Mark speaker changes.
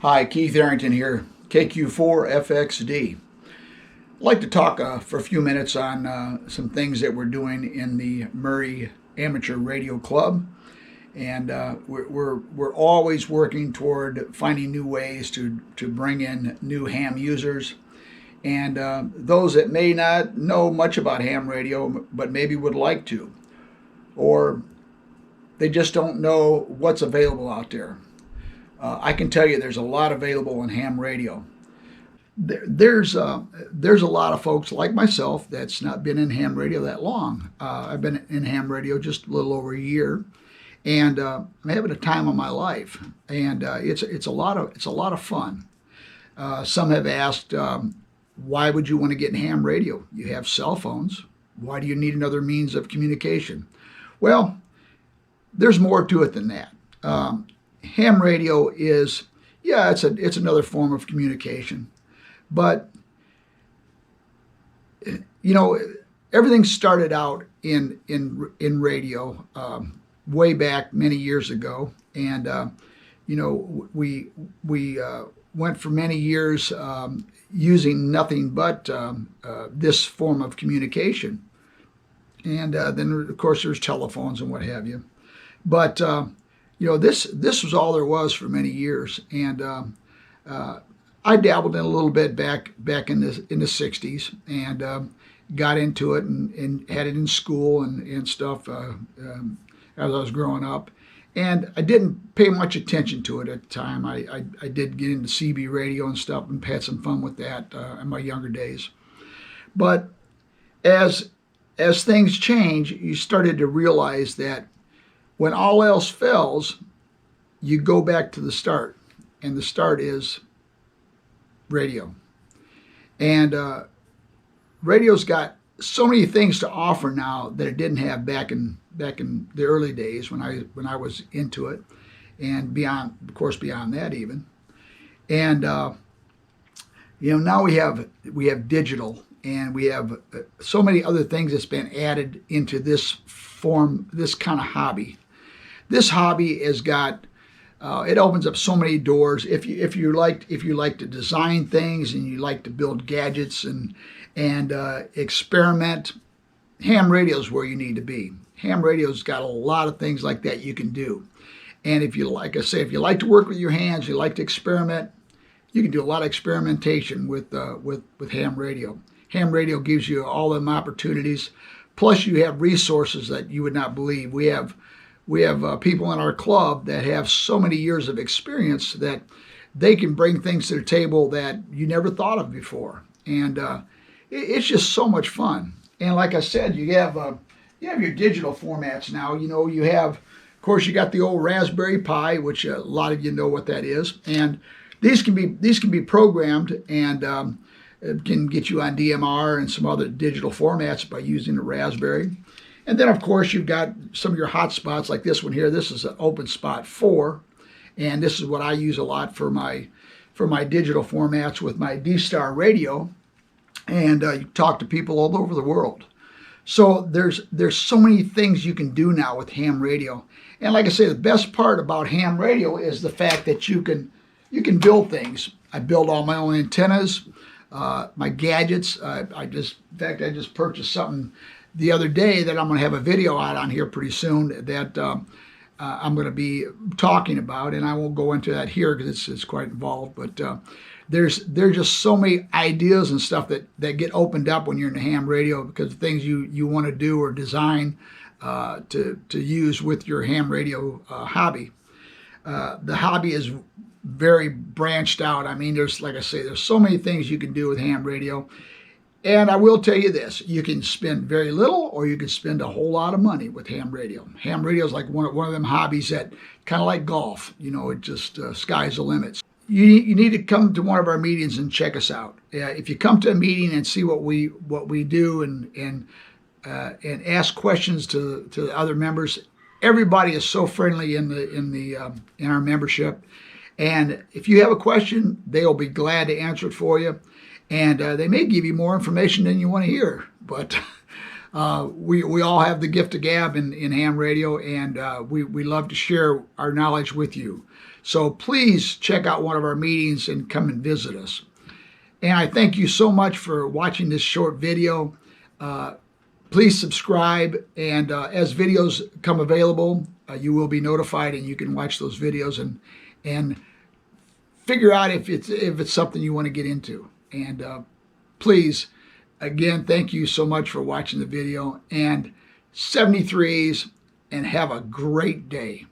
Speaker 1: Hi, Keith Arrington here, KQ4FXD. I'd like to talk for a few minutes on some things that we're doing in the Maury Amateur Radio Club. And we're always working toward finding new ways to bring in new ham users. And those that may not know much about ham radio, but maybe would like to, or they just don't know what's available out there. I can tell you there's a lot available in ham radio. There's a lot of folks like myself that's not been in ham radio that long. I've been in ham radio just a little over a year, and I'm having a time of my life. And it's a lot of fun. Some have asked, why would you want to get in ham radio? You have cell phones. Why do you need another means of communication? Well, there's more to it than that. Ham radio is, it's another form of communication, but everything started out in radio way back many years ago, and we went for many years using nothing but this form of communication, and then of course there's telephones and what have you, but this was all there was for many years, and I dabbled in a little bit back in the 60s, and got into it and had it in school and stuff as I was growing up, and I didn't pay much attention to it at the time. I did get into CB radio and stuff and had some fun with that in my younger days, but as things change, you started to realize that when all else fails, you go back to the start, and the start is radio. And radio's got so many things to offer now that it didn't have back in the early days when I was into it, and beyond that even. And now we have digital, and we have so many other things that's been added into this kind of hobby. This hobby has got it opens up so many doors. If you like to design things and you like to build gadgets and experiment, ham radio is where you need to be. Ham radio's got a lot of things like that you can do. And if you like to work with your hands, you like to experiment, you can do a lot of experimentation with ham radio. Ham radio gives you all them opportunities. Plus, you have resources that you would not believe. We have people in our club that have so many years of experience that they can bring things to the table that you never thought of before, and it's just so much fun. And like I said, you have your digital formats now. You have, of course, you got the old Raspberry Pi, which a lot of you know what that is, and these can be programmed and it can get you on DMR and some other digital formats by using the Raspberry. And then, of course, you've got some of your hot spots like this one here. This is an Open Spot 4, and this is what I use a lot for my digital formats with my D-Star radio, and you talk to people all over the world. So there's so many things you can do now with ham radio. And like I say, the best part about ham radio is the fact that you can build things. I build all my own antennas, my gadgets. I just purchased something the other day that I'm going to have a video out on here pretty soon that I'm going to be talking about, and I won't go into that here because it's quite involved. But there's just so many ideas and stuff that get opened up when you're in the ham radio because of things you want to do or design to use with your ham radio hobby. The hobby is very branched out. I mean, there's so many things you can do with ham radio. And I will tell you this, you can spend very little or you can spend a whole lot of money with ham radio. Ham radio is like one of them hobbies that kind of like golf, it just sky's the limit. You need to come to one of our meetings and check us out. If you come to a meeting and see what we do and ask questions to the other members, everybody is so friendly in our membership. And if you have a question, they'll be glad to answer it for you. And they may give you more information than you want to hear, but we all have the gift of gab in ham radio, and we love to share our knowledge with you. So please check out one of our meetings and come and visit us. And I thank you so much for watching this short video. Please subscribe, and as videos come available, you will be notified, and you can watch those videos and figure out if it's something you want to get into. And please, again, thank you so much for watching the video, and 73s, and have a great day.